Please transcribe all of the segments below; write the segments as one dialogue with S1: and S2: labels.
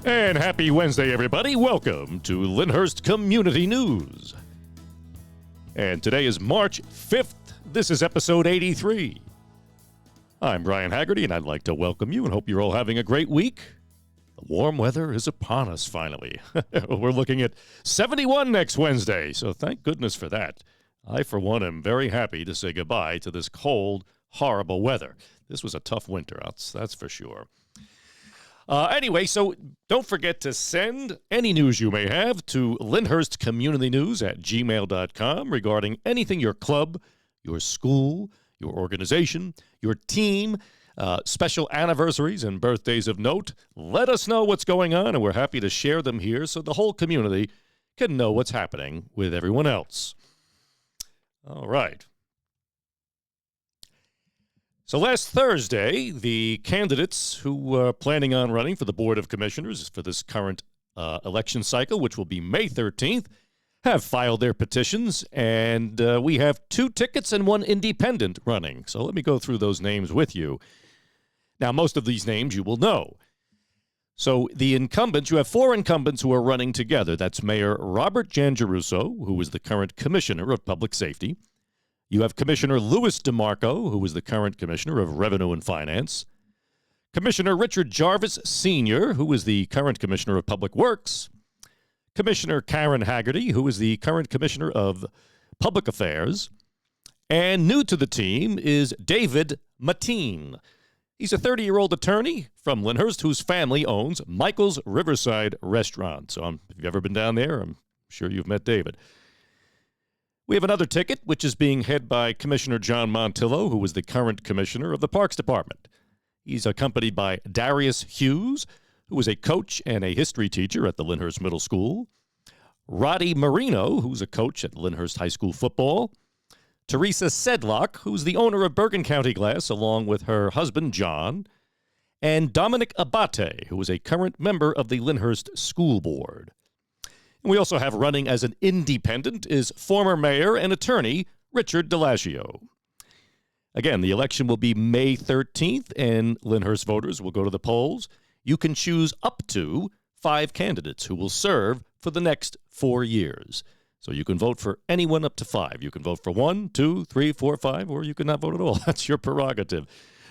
S1: And happy Wednesday, everybody. Welcome to Lyndhurst Community News. And today is March 5th. This is episode 83. I'm Brian Haggerty, and I'd like to welcome you and hope you're all having a great week. The warm weather is upon us, finally. We're looking at 71 next Wednesday, so thank goodness for that. I, for one, am very happy to say goodbye to this cold, horrible weather. This was a tough winter, that's for sure. Anyway, so don't forget to send any news you may have to LyndhurstCommunityNews at gmail.com regarding anything your club, your school, your organization, your team, special anniversaries and birthdays of note. Let us know what's going on, and we're happy to share them here so the whole community can know what's happening with everyone else. All right. So last Thursday, the candidates who are planning on running for the Board of Commissioners for this current election cycle, which will be May 13th, have filed their petitions, and we have 2 tickets and 1 independent running. So let me go through those names with you. Now, most of these names you will know. So the incumbents, you have 4 incumbents who are running together. That's Mayor Robert Giangiarusso, who is the current Commissioner of Public Safety. You have Commissioner Louis DeMarco, who is the current Commissioner of Revenue and Finance. Commissioner Richard Jarvis Sr., who is the current Commissioner of Public Works. Commissioner Karen Haggerty, who is the current Commissioner of Public Affairs. And new to the team is David Mateen. He's a 30-year-old attorney from Lyndhurst whose family owns Michael's Riverside Restaurant. So if you've ever been down there, I'm sure you've met David. We have another ticket, which is being headed by Commissioner John Montillo, who is the current Commissioner of the Parks Department. He's accompanied by Darius Hughes, who is a coach and a history teacher at the Lyndhurst Middle School. Roddy Marino, who's a coach at Lyndhurst High School football. Teresa Sedlock, who's the owner of Bergen County Glass, along with her husband, John. And Dominic Abate, who is a current member of the Lyndhurst School Board. And we also have running as an independent is former mayor and attorney Richard DeLaggio. Again, the election will be May 13th, and Lyndhurst voters will go to the polls. You can choose up to 5 candidates who will serve for the next 4 years. So you can vote for anyone up to 5. You can vote for 1, 2, 3, 4, 5, or you can not vote at all. That's your prerogative.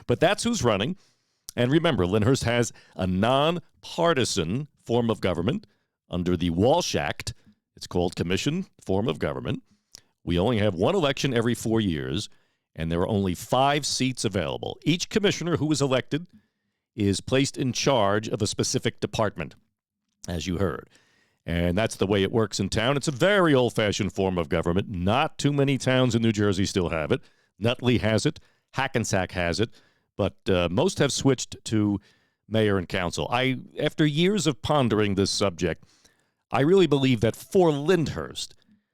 S1: But that's who's running. And remember, Lyndhurst has a nonpartisan form of government. Under the Walsh Act, it's called Commission Form of Government. We only have 1 election every 4 years, and there are only 5 seats available. Each commissioner who is elected is placed in charge of a specific department, as you heard. And that's the way it works in town. It's a very old-fashioned form of government. Not too many towns in New Jersey still have it. Nutley has it. Hackensack has it. But most have switched to mayor and council. After years of pondering this subject, I really believe that for Lyndhurst,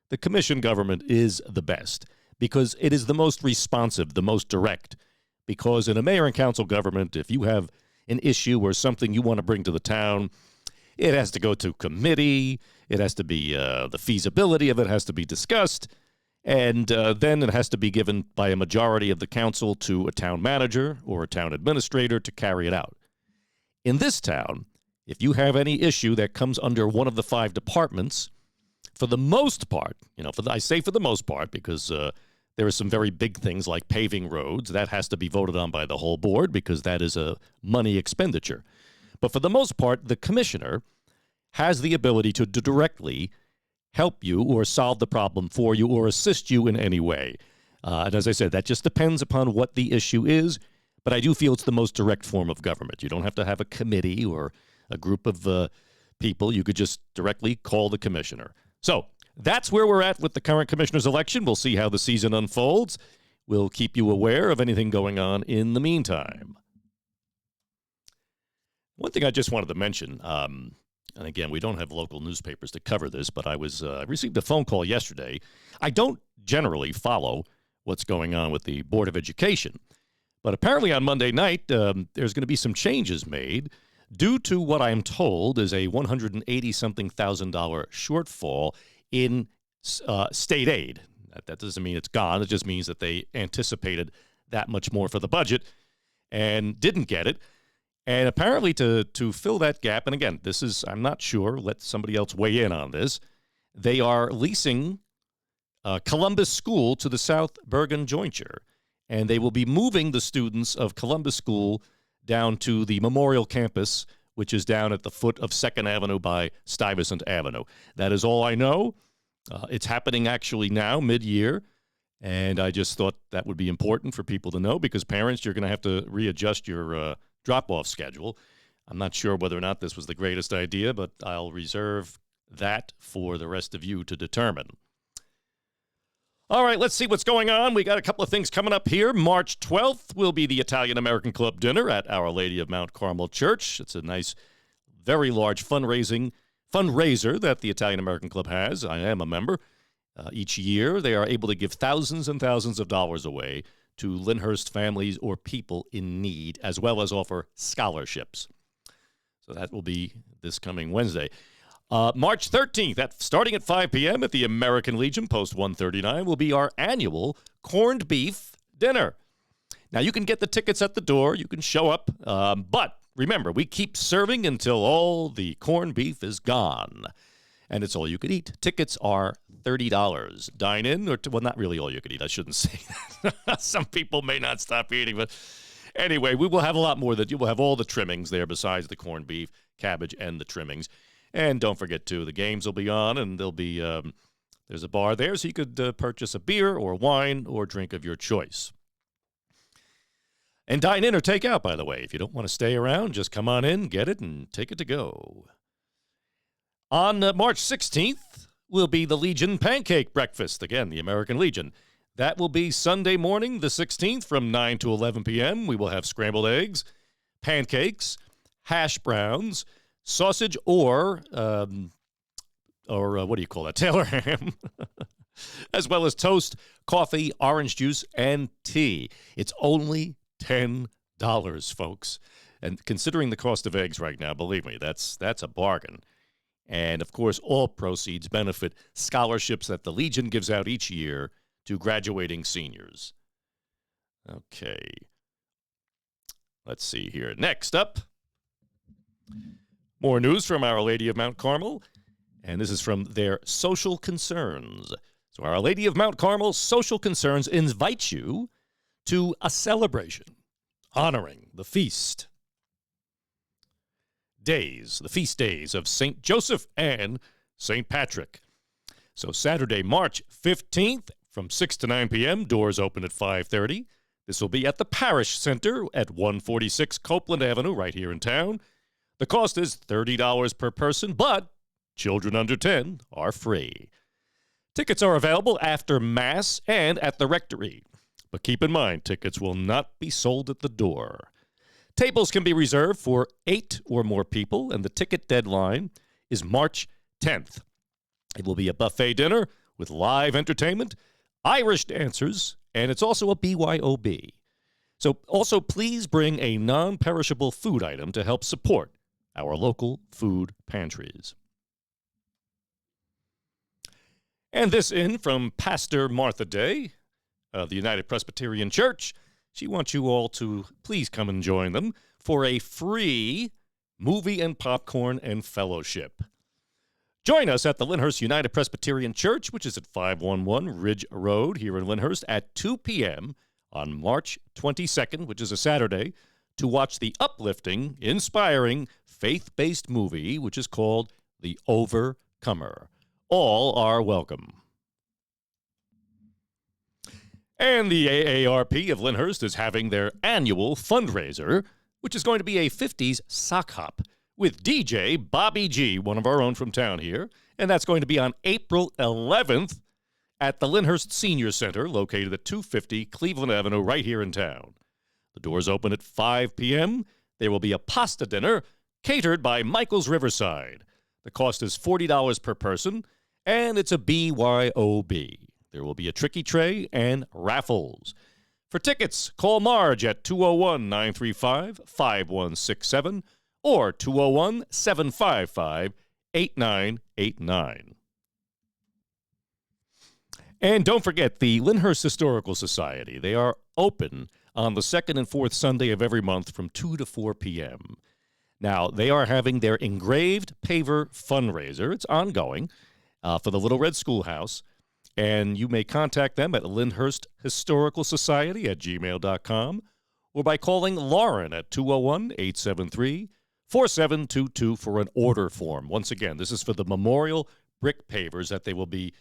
S1: the commission government is the best because it is the most responsive, the most direct. Because in a mayor and council government, if you have an issue or something you want to bring to the town, it has to go to committee. It has to be the feasibility of it has to be discussed. And then it has to be given by a majority of the council to a town manager or a town administrator to carry it out. In this town, if you have any issue that comes under one of the 5 departments, for the most part, I say for the most part because there are some very big things like paving roads. That has to be voted on by the whole board because that is a money expenditure. But for the most part, the commissioner has the ability to directly help you or solve the problem for you or assist you in any way. And as I said, that just depends upon what the issue is. But I do feel it's the most direct form of government. You don't have to have a committee or a group of people. You could just directly call the commissioner. So that's where we're at with the current commissioner's election. We'll see how the season unfolds. We'll keep you aware of anything going on in the meantime. One thing I just wanted to mention, and again, we don't have local newspapers to cover this, but I received a phone call yesterday. I don't generally follow what's going on with the Board of Education, but apparently on Monday night, there's going to be some changes made due to what I'm told is a $180-something thousand shortfall in state aid. That doesn't mean it's gone. It just means that they anticipated that much more for the budget and didn't get it. And apparently to fill that gap, and again, this is, I'm not sure, let somebody else weigh in on this, they are leasing Columbus School to the South Bergen Jointure, and they will be moving the students of Columbus School down to the Memorial Campus, which is down at the foot of 2nd Avenue by Stuyvesant Avenue. That is all I know. It's happening actually now, mid-year, and I just thought that would be important for people to know because parents, you're going to have to readjust your drop-off schedule. I'm not sure whether or not this was the greatest idea, but I'll reserve that for the rest of you to determine. All right, let's see what's going on. We got a couple of things coming up here. March 12th will be the Italian-American Club dinner at Our Lady of Mount Carmel Church. It's a nice, very large fundraiser that the Italian-American Club has. I am a member. Each year, they are able to give thousands and thousands of dollars away to Lyndhurst families or people in need, as well as offer scholarships. So that will be this coming Wednesday. March 13th, starting at 5 p.m. at the American Legion, Post 139, will be our annual corned beef dinner. Now, you can get the tickets at the door. You can show up. But remember, we keep serving until all the corned beef is gone. And it's all you could eat. Tickets are $30. Dine in, well, not really all you could eat. I shouldn't say that. Some people may not stop eating. But anyway, we will have a lot more. You will have all the trimmings there besides the corned beef, cabbage, and the trimmings. And don't forget, too, the games will be on, and there'll be there's a bar there, so you could purchase a beer or wine or drink of your choice. And dine in or take out, by the way. If you don't want to stay around, just come on in, get it, and take it to go. On March 16th will be the Legion Pancake Breakfast. Again, the American Legion. That will be Sunday morning, the 16th, from 9 to 11 p.m. We will have scrambled eggs, pancakes, hash browns, sausage or what do you call that? Taylor ham, as well as toast, coffee, orange juice, and tea. It's only $10, folks. And considering the cost of eggs right now, believe me, that's a bargain. And, of course, all proceeds benefit scholarships that the Legion gives out each year to graduating seniors. Okay. Let's see here. Next up, more news from Our Lady of Mount Carmel, and this is from their social concerns. So Our Lady of Mount Carmel's social concerns invites you to a celebration honoring the feast days, the feast days of St. Joseph and St. Patrick. So Saturday, March 15th from 6 to 9 p.m., doors open at 5:30. This will be at the Parish Center at 146 Copeland Avenue right here in town. The cost is $30 per person, but children under 10 are free. Tickets are available after Mass and at the Rectory. But keep in mind, tickets will not be sold at the door. Tables can be reserved for 8 or more people, and the ticket deadline is March 10th. It will be a buffet dinner with live entertainment, Irish dancers, and it's also a BYOB. So also please bring a non-perishable food item to help support our local food pantries. And this in from Pastor Martha Day of the United Presbyterian Church. She wants you all to please come and join them for a free movie and popcorn and fellowship. Join us at the Lyndhurst United Presbyterian Church, which is at 511 Ridge Road here in Lyndhurst at 2 p.m. on March 22nd, which is a Saturday, to watch the uplifting, inspiring, faith-based movie, which is called The Overcomer. All are welcome. And the AARP of Lyndhurst is having their annual fundraiser, which is going to be a 50s sock hop with DJ Bobby G, one of our own from town here. And that's going to be on April 11th at the Lyndhurst Senior Center, located at 250 Cleveland Avenue, right here in town. The doors open at 5 p.m. There will be a pasta dinner catered by Michael's Riverside. The cost is $40 per person, and it's a BYOB. There will be a tricky tray and raffles. For tickets, call Marge at 201-935-5167 or 201-755-8989. And don't forget the Lyndhurst Historical Society. They are open on the second and fourth Sunday of every month from 2 to 4 p.m. Now, they are having their engraved paver fundraiser. It's ongoing for the Little Red Schoolhouse. And you may contact them at Lyndhurst Historical Society at gmail.com or by calling Lauren at 201-873-4722 for an order form. Once again, this is for the memorial brick pavers that they will be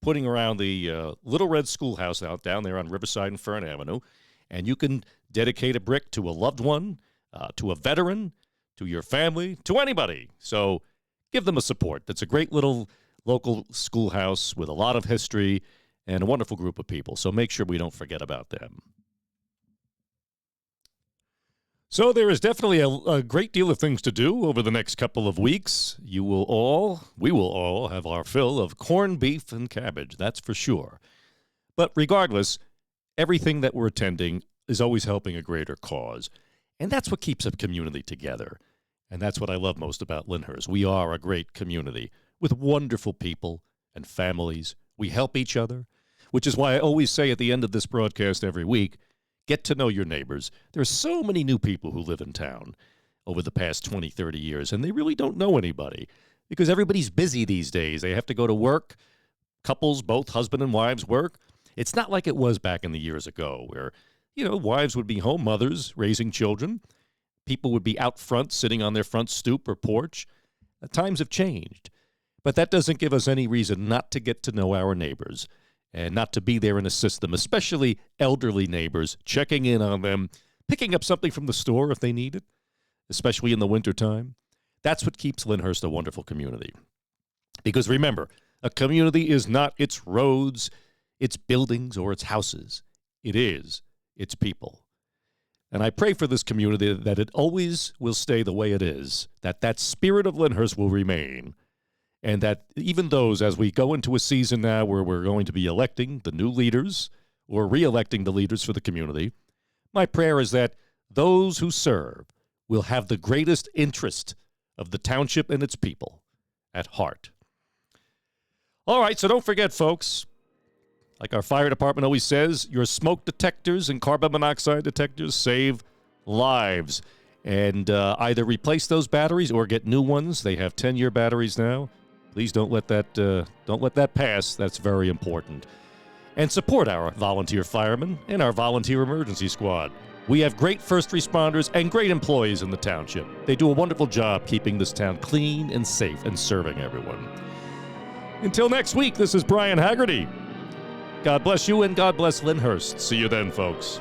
S1: putting around the Little Red Schoolhouse out down there on Riverside and Fern Avenue. And you can dedicate a brick to a loved one, to a veteran, to your family, to anybody. So give them a support. That's a great little local schoolhouse with a lot of history and a wonderful group of people. So make sure we don't forget about them. So there is definitely a great deal of things to do over the next couple of weeks. We will all have our fill of corned beef and cabbage, that's for sure. But regardless, everything that we're attending is always helping a greater cause. And that's what keeps a community together. And that's what I love most about Lyndhurst. We are a great community with wonderful people and families. We help each other, which is why I always say at the end of this broadcast every week, get to know your neighbors. There are so many new people who live in town over the past 20, 30 years, and they really don't know anybody because everybody's busy these days. They have to go to work. Couples, both husband and wives, work. It's not like it was back in the years ago where, wives would be home mothers raising children. People would be out front sitting on their front stoop or porch. Times have changed. But that doesn't give us any reason not to get to know our neighbors and not to be there and assist them, especially elderly neighbors, checking in on them, picking up something from the store if they need it, especially in the wintertime. That's what keeps Lyndhurst a wonderful community. Because remember, a community is not its roads, its buildings, or its houses. It is its people. And I pray for this community that it always will stay the way it is, that spirit of Lyndhurst will remain, and that even those, as we go into a season now where we're going to be electing the new leaders or re-electing the leaders for the community, my prayer is that those who serve will have the greatest interest of the township and its people at heart. All right, so don't forget, folks, like our fire department always says, your smoke detectors and carbon monoxide detectors save lives. And either replace those batteries or get new ones. They have 10-year batteries now. Please don't let that pass. That's very important. And support our volunteer firemen and our volunteer emergency squad. We have great first responders and great employees in the township. They do a wonderful job keeping this town clean and safe and serving everyone. Until next week, this is Brian Haggerty. God bless you and God bless Lyndhurst. See you then, folks.